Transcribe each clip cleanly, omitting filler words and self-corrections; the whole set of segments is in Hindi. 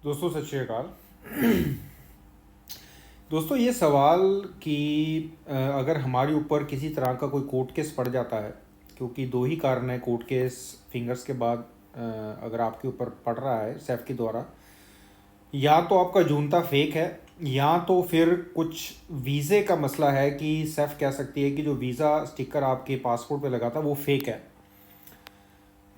दोस्तों सत श्री अकाल। दोस्तों ये सवाल कि अगर हमारे ऊपर किसी तरह का कोई कोर्ट केस पड़ जाता है, क्योंकि दो ही कारण है कोर्ट केस फिंगर्स के बाद अगर आपके ऊपर पड़ रहा है सैफ के द्वारा, या तो आपका जूनता फेक है या तो फिर कुछ वीज़े का मसला है कि सैफ कह सकती है कि जो वीज़ा स्टिकर आपके पासपोर्ट पे लगा था वो फेक है।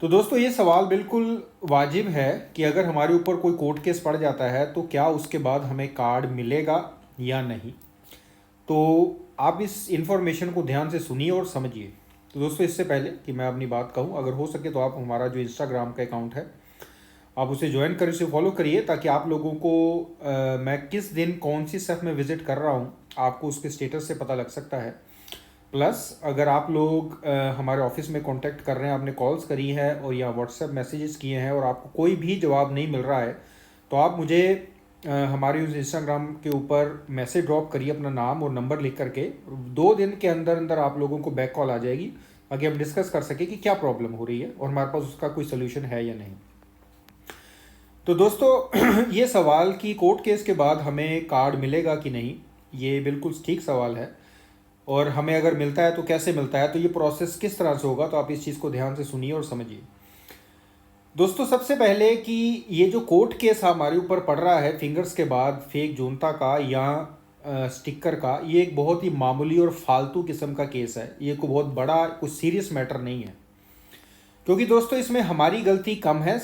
तो दोस्तों ये सवाल बिल्कुल वाजिब है कि अगर हमारे ऊपर कोई कोर्ट केस पड़ जाता है तो क्या उसके बाद हमें कार्ड मिलेगा या नहीं। तो आप इस इन्फॉर्मेशन को ध्यान से सुनिए और समझिए। तो दोस्तों इससे पहले कि मैं अपनी बात कहूँ, अगर हो सके तो आप हमारा जो इंस्टाग्राम का अकाउंट है आप उसे ज्वाइन करें, उसे फॉलो करिए, ताकि आप लोगों को मैं किस दिन कौन सी सेफ में विज़िट कर रहा हूँ आपको उसके स्टेटस से पता लग सकता है। प्लस अगर आप लोग हमारे ऑफिस में कांटेक्ट कर रहे हैं, आपने कॉल्स करी है और या व्हाट्सएप मैसेजेस किए हैं और आपको कोई भी जवाब नहीं मिल रहा है, तो आप मुझे हमारे उस इंस्टाग्राम के ऊपर मैसेज ड्रॉप करिए अपना नाम और नंबर लिख करके। 2 दिन के अंदर अंदर आप लोगों को बैक कॉल आ जाएगी, ताकि हम डिस्कस कर सकें कि क्या प्रॉब्लम हो रही है और हमारे पास उसका कोई सोल्यूशन है या नहीं। तो दोस्तों ये सवाल कि कोर्ट केस के बाद हमें कार्ड मिलेगा कि नहीं, ये बिल्कुल ठीक सवाल है। और हमें अगर मिलता है तो कैसे मिलता है, तो ये प्रोसेस किस तरह से होगा, तो आप इस चीज़ को ध्यान से सुनिए और समझिए। दोस्तों सबसे पहले कि ये जो कोर्ट केस हमारे ऊपर पड़ रहा है फिंगर्स के बाद फेक जूनता का या स्टिकर का, ये एक बहुत ही मामूली और फालतू किस्म का केस है। ये कोई बहुत बड़ा कुछ सीरियस मैटर नहीं है, क्योंकि दोस्तों इसमें हमारी गलती कम है,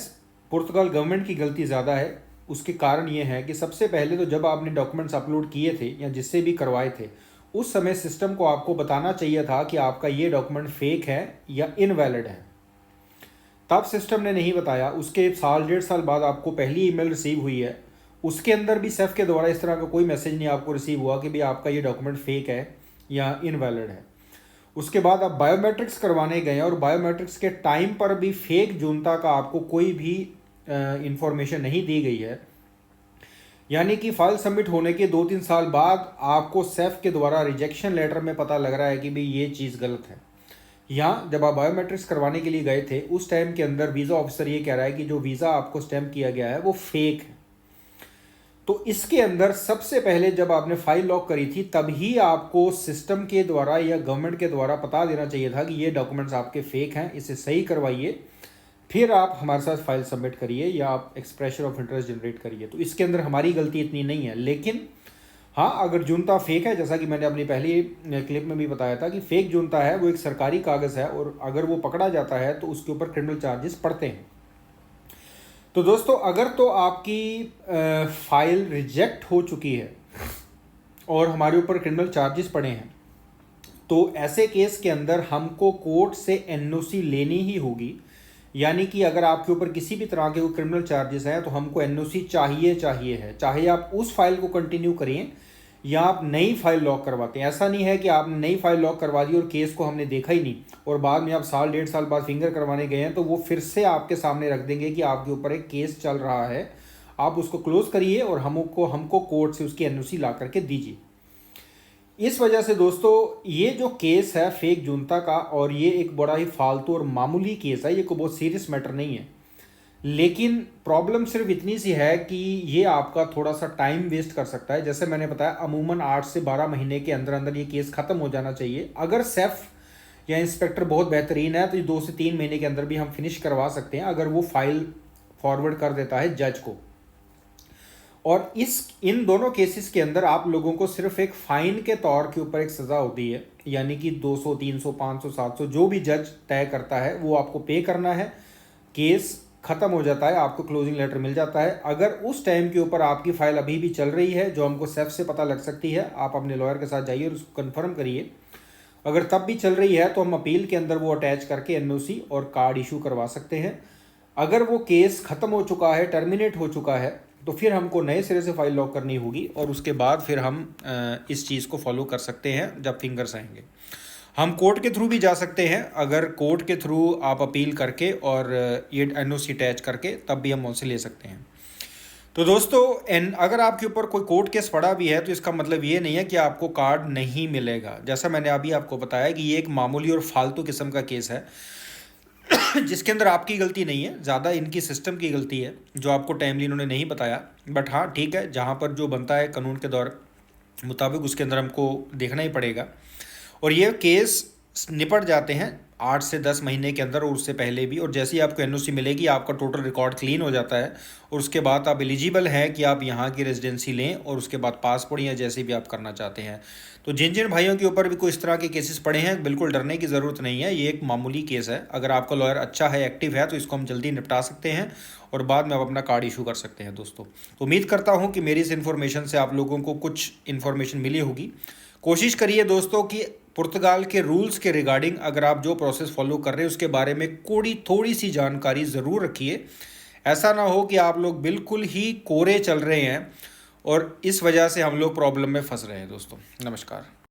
पुर्तगाल गवर्नमेंट की गलती ज़्यादा है। उसके कारण ये है कि सबसे पहले तो जब आपने डॉक्यूमेंट्स अपलोड किए थे या जिससे भी करवाए थे, उस समय सिस्टम को आपको बताना चाहिए था कि आपका ये डॉक्यूमेंट फेक है या इनवैलिड है। तब सिस्टम ने नहीं बताया। उसके 1.5 साल बाद आपको पहली ईमेल रिसीव हुई है, उसके अंदर भी सेफ के द्वारा इस तरह का कोई मैसेज नहीं आपको रिसीव हुआ कि भाई आपका ये डॉक्यूमेंट फेक है या इनवैलिड है। उसके बाद आप बायोमेट्रिक्स करवाने गए और बायोमेट्रिक्स के टाइम पर भी फेक जूनता का आपको कोई भी इंफॉर्मेशन नहीं दी गई है। यानी कि फाइल सबमिट होने के 2-3 साल बाद आपको सेफ के द्वारा रिजेक्शन लेटर में पता लग रहा है कि भाई ये चीज़ गलत है। या जब आप बायोमेट्रिक्स करवाने के लिए गए थे उस टाइम के अंदर वीज़ा ऑफिसर ये कह रहा है कि जो वीज़ा आपको स्टैम्प किया गया है वो फेक है। तो इसके अंदर सबसे पहले जब आपने फाइल लॉक करी थी तभी आपको सिस्टम के द्वारा या गवर्नमेंट के द्वारा बता देना चाहिए था कि ये डॉक्यूमेंट्स आपके फेक हैं, इसे सही करवाइए, फिर आप हमारे साथ फाइल सबमिट करिए या आप एक्सप्रेशन ऑफ इंटरेस्ट जनरेट करिए। तो इसके अंदर हमारी गलती इतनी नहीं है। लेकिन हाँ, अगर जूनता फेक है, जैसा कि मैंने अपनी पहली क्लिप में भी बताया था कि फेक जूनता है वो एक सरकारी कागज़ है और अगर वो पकड़ा जाता है तो उसके ऊपर क्रिमिनल चार्जेस पड़ते हैं। तो दोस्तों अगर तो आपकी फाइल रिजेक्ट हो चुकी है और हमारे ऊपर क्रिमिनल चार्जेस पड़े हैं, तो ऐसे केस के अंदर हमको कोर्ट से एनओसी लेनी ही होगी। यानी कि अगर आपके ऊपर किसी भी तरह के क्रिमिनल चार्जेस हैं तो हमको एनओसी चाहिए है, चाहे आप उस फाइल को कंटिन्यू करें या आप नई फाइल लॉक करवाते हैं। ऐसा नहीं है कि आपने नई फाइल लॉक करवा दी और केस को हमने देखा ही नहीं और बाद में आप 1.5 साल बाद फिंगर करवाने गए हैं तो वो फिर से आपके सामने रख देंगे कि आपके ऊपर एक केस चल रहा है, आप उसको क्लोज करिए और हमको कोर्ट से उसकी एनओसी ला करके दीजिए। इस वजह से दोस्तों ये जो केस है फेक जूनता का, और ये एक बड़ा ही फालतू और मामूली केस है, ये कोई बहुत सीरियस मैटर नहीं है। लेकिन प्रॉब्लम सिर्फ इतनी सी है कि ये आपका थोड़ा सा टाइम वेस्ट कर सकता है। जैसे मैंने बताया अमूमन 8 से 12 महीने के अंदर अंदर ये केस ख़त्म हो जाना चाहिए। अगर सेफ या इंस्पेक्टर बहुत बेहतरीन है तो ये 2 से 3 महीने के अंदर भी हम फिनिश करवा सकते हैं, अगर वो फाइल फॉरवर्ड कर देता है जज को। और इन दोनों केसेस के अंदर आप लोगों को सिर्फ एक फ़ाइन के तौर के ऊपर एक सज़ा होती है, यानी कि 200, 300, 500, 700 जो भी जज तय करता है वो आपको पे करना है। केस ख़त्म हो जाता है, आपको क्लोजिंग लेटर मिल जाता है। अगर उस टाइम के ऊपर आपकी फ़ाइल अभी भी चल रही है, जो हमको सेफ से पता लग सकती है, आप अपने लॉयर के साथ जाइए और उसको कन्फर्म करिए। अगर तब भी चल रही है तो हम अपील के अंदर वो अटैच करके एनओसी और कार्ड इशू करवा सकते हैं। अगर वो केस ख़त्म हो चुका है, टर्मिनेट हो चुका है, तो फिर हमको नए सिरे से फाइल लॉक करनी होगी और उसके बाद फिर हम इस चीज़ को फॉलो कर सकते हैं। जब फिंगर्स आएंगे हम कोर्ट के थ्रू भी जा सकते हैं, अगर कोर्ट के थ्रू आप अपील करके और ये एनओसी अटैच करके तब भी हम उनसे ले सकते हैं। तो दोस्तों अगर आपके ऊपर कोई कोर्ट केस पड़ा भी है तो इसका मतलब ये नहीं है कि आपको कार्ड नहीं मिलेगा। जैसा मैंने अभी आपको बताया कि ये एक मामूली और फालतू किस्म का केस है। जिसके अंदर आपकी गलती नहीं है, ज़्यादा इनकी सिस्टम की गलती है जो आपको टाइमली इन्होंने नहीं बताया। बट हाँ ठीक है, जहाँ पर जो बनता है कानून के दौर मुताबिक उसके अंदर हमको देखना ही पड़ेगा। और ये केस निपट जाते हैं 8 से 10 महीने के अंदर और उससे पहले भी। और जैसे ही आपको एनओसी मिलेगी आपका टोटल रिकॉर्ड क्लीन हो जाता है और उसके बाद आप एलिजिबल हैं कि आप यहाँ की रेजिडेंसी लें और उसके बाद पासपोर्ट या जैसे भी आप करना चाहते हैं। तो जिन जिन भाइयों के ऊपर भी कोई इस तरह के केसेस पड़े हैं, बिल्कुल डरने की ज़रूरत नहीं है। ये एक मामूली केस है। अगर आपका लॉयर अच्छा है, एक्टिव है, तो इसको हम जल्दी निपटा सकते हैं और बाद में आप अपना कार्ड इशू कर सकते हैं दोस्तों। तो उम्मीद करता हूँ कि मेरी इस इन्फॉर्मेशन से आप लोगों को कुछ इन्फॉर्मेशन मिली होगी। कोशिश करिए दोस्तों कि पुर्तगाल के रूल्स के रिगार्डिंग अगर आप जो प्रोसेस फॉलो कर रहे हैं उसके बारे में थोड़ी सी जानकारी ज़रूर रखिए। ऐसा ना हो कि आप लोग बिल्कुल ही कोरे चल रहे हैं और इस वजह से हम लोग प्रॉब्लम में फंस रहे हैं दोस्तों। नमस्कार।